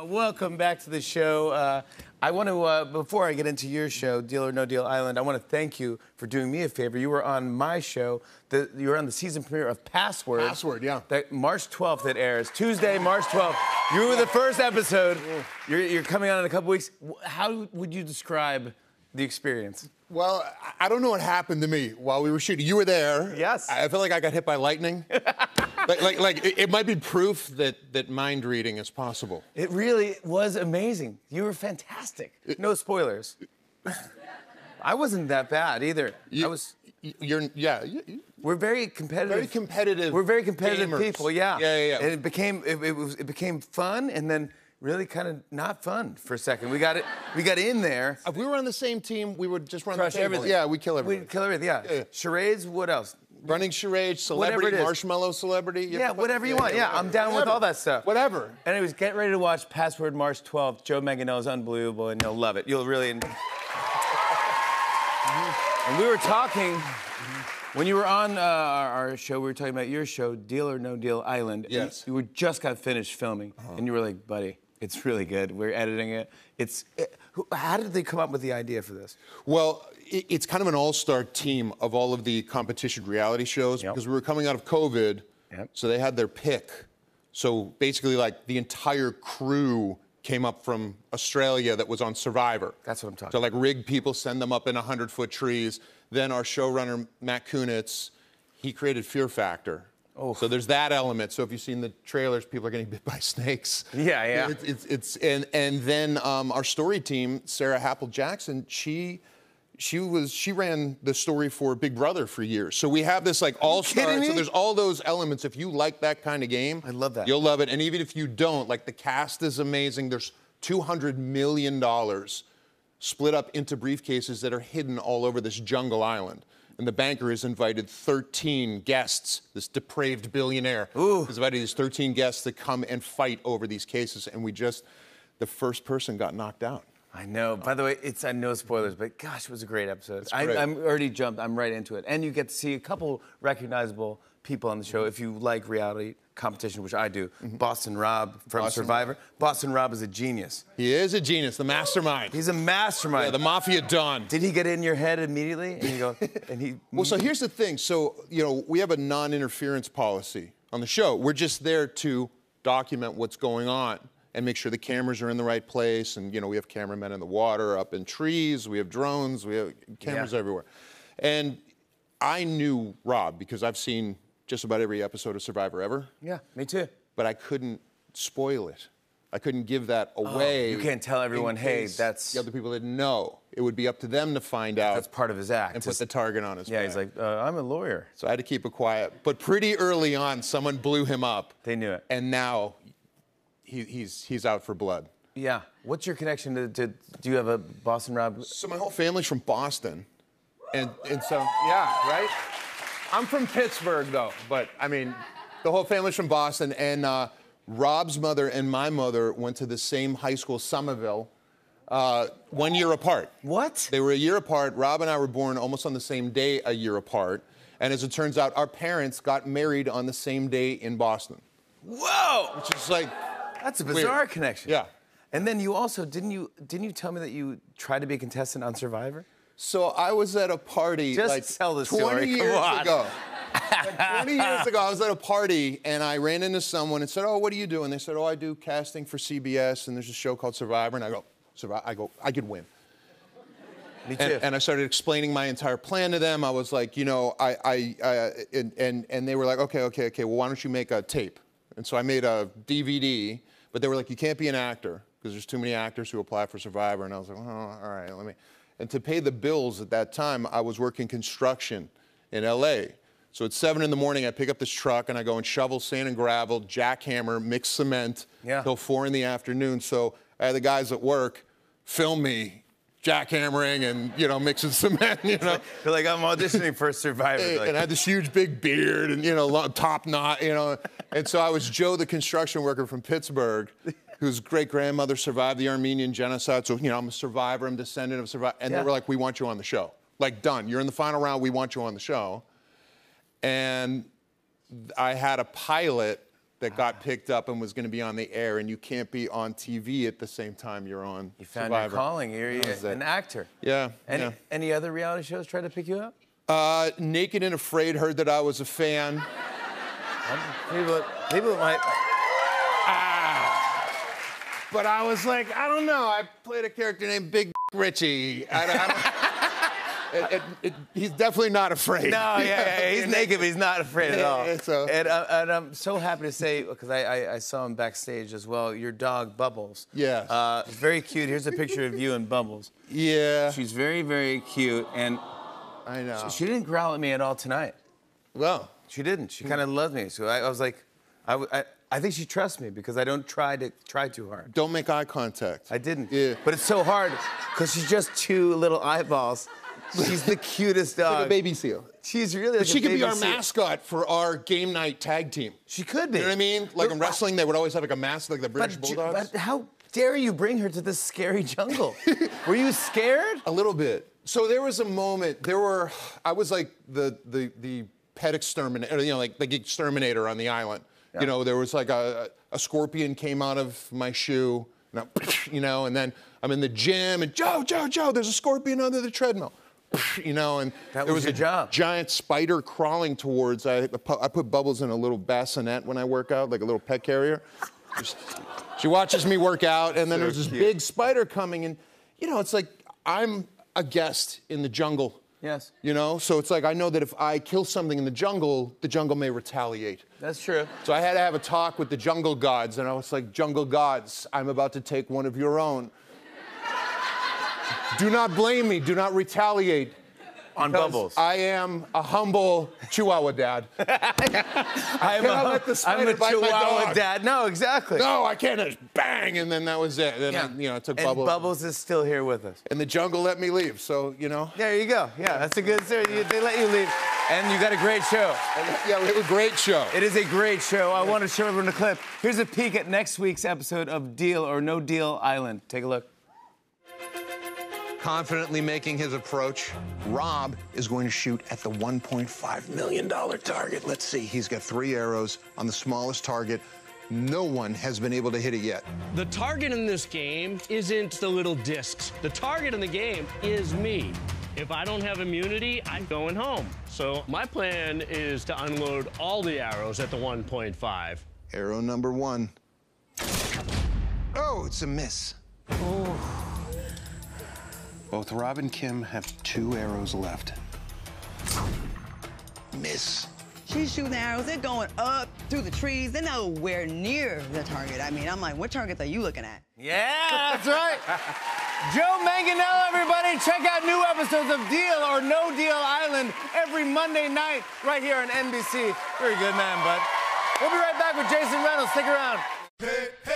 Welcome back to the show. I want to, before I get into your show, Deal or No Deal Island, I want to thank you for doing me a favor. You were on my show. You were on the season premiere of Password. Password, yeah. That March 12th it airs. Tuesday, March 12th. You were the first episode. You're coming on in a couple weeks. How would you describe the experience? Well, I don't know what happened to me while we were shooting. You were there. Yes. I feel like I got hit by lightning. it might be proof that mind reading is possible. It really was amazing. You were fantastic. No spoilers. I wasn't that bad either. We're very competitive. Very competitive. We're very competitive gamers. people. Yeah. Yeah. And it became fun, and then really kind of not fun for a second. We got in there. If we were on the same team, we would just run Crush the table. everything. Yeah, we kill everything. We'd kill everything. Yeah. Charades. What else? Running charades, celebrity, marshmallow celebrity. Yeah, whatever you want. Yeah, I'm down with all that stuff. Whatever. Anyways, get ready to watch Password March 12th. Joe Manganiello is unbelievable, and you'll love it. You'll really. And we were talking. When you were on our show, we were talking about your show, Deal or No Deal Island. Yes. You just got finished filming, and you were like, buddy, it's really good. We're editing it. How did they come up with the idea for this? Well, it's kind of an all-star team of all of the competition reality shows because we were coming out of COVID, so they had their pick. So basically, like, the entire crew came up from Australia that was on Survivor. That's what I'm talking about. So, like, rig people, send them up in 100-foot trees. Then our showrunner, Matt Kunitz, he created Fear Factor. Oh. So there's that element. So if you've seen the trailers, people are getting bit by snakes. Yeah. And then our story team, Sarah Happel Jackson, she ran the story for Big Brother for years. So we have this like all-star. So there's all those elements. If you like that kind of game, I love that. You'll love it. And even if you don't, like, the cast is amazing. There's $200 million split up into briefcases that are hidden all over this jungle island. And the banker has invited 13 guests, this depraved billionaire has invited these 13 guests to come and fight over these cases. And the first person got knocked out. I know. By the way, it's no spoilers, but gosh, it was a great episode. Great. I'm already jumped. I'm right into it. And you get to see a couple recognizable people on the show if you like reality competition, which I do. Boston Rob from Survivor. Boston Rob is a genius. He is a genius, the mastermind. He's a mastermind. Yeah, the mafia don. Did he get in your head immediately? And you go, Well, so here's the thing. So, we have a non-interference policy on the show. We're just there to document what's going on and make sure the cameras are in the right place. And, we have cameramen in the water, up in trees. We have drones. We have cameras everywhere. And I knew Rob because I've seen just about every episode of Survivor ever. Yeah, me too. But I couldn't spoil it. I couldn't give that away. You can't tell everyone, hey, that's... The other people didn't know. It would be up to them to find out. That's part of his act. And put the target on his back. Yeah, he's like, I'm a lawyer. So I had to keep it quiet. But pretty early on, someone blew him up. They knew it. And now he's out for blood. Yeah. What's your connection to do you have a Boston Rob? So my whole family's from Boston. And so, yeah, right? I'm from Pittsburgh, though. But, I mean, the whole family's from Boston. And Rob's mother and my mother went to the same high school, Somerville, 1 year apart. What? They were a year apart. Rob and I were born almost on the same day, a year apart. And as it turns out, our parents got married on the same day in Boston. Whoa! Which is like... That's a bizarre connection. Yeah. And then you also, didn't you tell me that you tried to be a contestant on Survivor? So I was at a party like tell the 20 story. years ago. Like 20 years ago, I was at a party and I ran into someone and said, "Oh, what do you do?" And they said, "Oh, I do casting for CBS and there's a show called Survivor." And I go, "Survivor?" I go, "I could win." Me too. And I started explaining my entire plan to them. I was like, and they were like, okay. Well, why don't you make a tape? And so I made a DVD, but they were like, you can't be an actor because there's too many actors who apply for Survivor. And I was like, oh, all right, let me. And to pay the bills at that time, I was working construction in LA. So at 7 in the morning, I pick up this truck and I go and shovel sand and gravel, jackhammer, mix cement till 4 in the afternoon. So I had the guys at work film me jackhammering and, mixing cement, You're like, I'm auditioning for Survivor. And I had this huge big beard and, top knot, And so I was Joe, the construction worker from Pittsburgh, whose great-grandmother survived the Armenian genocide. So, I'm a survivor, I'm a descendant of survivor. And they were like, we want you on the show. Like, done. You're in the final round, we want you on the show. And I had a pilot that got picked up and was going to be on the air, and you can't be on TV at the same time you're on You found Survivor. your calling. You're an actor. Yeah. Any other reality shows try to pick you up? Naked and Afraid heard that I was a fan. People might. But I was like, I don't know. I played a character named Big Richie. He's definitely not afraid. No, yeah. He's naked, but he's not afraid at all. So. And I'm so happy to say, because I saw him backstage as well, your dog, Bubbles. Yes. Very cute. Here's a picture of you and Bubbles. Yeah. She's very, very cute. And I know. she didn't growl at me at all tonight. Well. She didn't. She kind of loved me. So I was like, I think she trusts me because I don't try too hard. Don't make eye contact. I didn't. Yeah. But it's so hard because she's just two little eyeballs. She's the cutest dog. Like a baby seal. She's really like She a could be baby our seal. mascot for our game night tag team. She could be. You know what I mean? Like in wrestling, they would always have like a mask, like the British Bulldogs. But how dare you bring her to this scary jungle? Were you scared? A little bit. So there was a moment. I was like the pet exterminator, like the exterminator on the island. Yeah. You know, there was like a scorpion came out of my shoe, and then I'm in the gym and Joe, there's a scorpion under the treadmill. And that there was your a job. giant spider crawling towards. I put Bubbles in a little bassinet when I work out, like a little pet carrier. She watches me work out, and then there's this big spider coming, and it's like I'm a guest in the jungle. Yes. So it's like I know that if I kill something in the jungle may retaliate. That's true. So I had to have a talk with the jungle gods, and I was like, jungle gods, I'm about to take one of your own. Do not blame me. Do not retaliate. On Bubbles. I am a humble Chihuahua dad. I'm a Chihuahua dad. No, exactly. No, I can't just bang, and then that was it. Then I took and Bubbles. Bubbles is still here with us. And the jungle let me leave, so, There you go. Yeah, that's a good story. They let you leave. And you got a great show. Yeah, we have a great show. It is a great show. I want to show everyone a clip. Here's a peek at next week's episode of Deal or No Deal Island. Take a look. Confidently making his approach, Rob is going to shoot at the $1.5 million target. Let's see, he's got 3 arrows on the smallest target. No one has been able to hit it yet. The target in this game isn't the little discs. The target in the game is me. If I don't have immunity, I'm going home. So my plan is to unload all the arrows at the 1.5. Arrow number 1. Oh, it's a miss. Oh. Both Rob and Kim have 2 arrows left. Miss. She's shooting arrows. They're going up through the trees. They're nowhere near the target. I mean, I'm like, what targets are you looking at? Yeah, that's right. Joe Manganiello, everybody. Check out new episodes of Deal or No Deal Island every Monday night right here on NBC. Very good man, bud. We'll be right back with Jason Reynolds. Stick around. Hey, hey.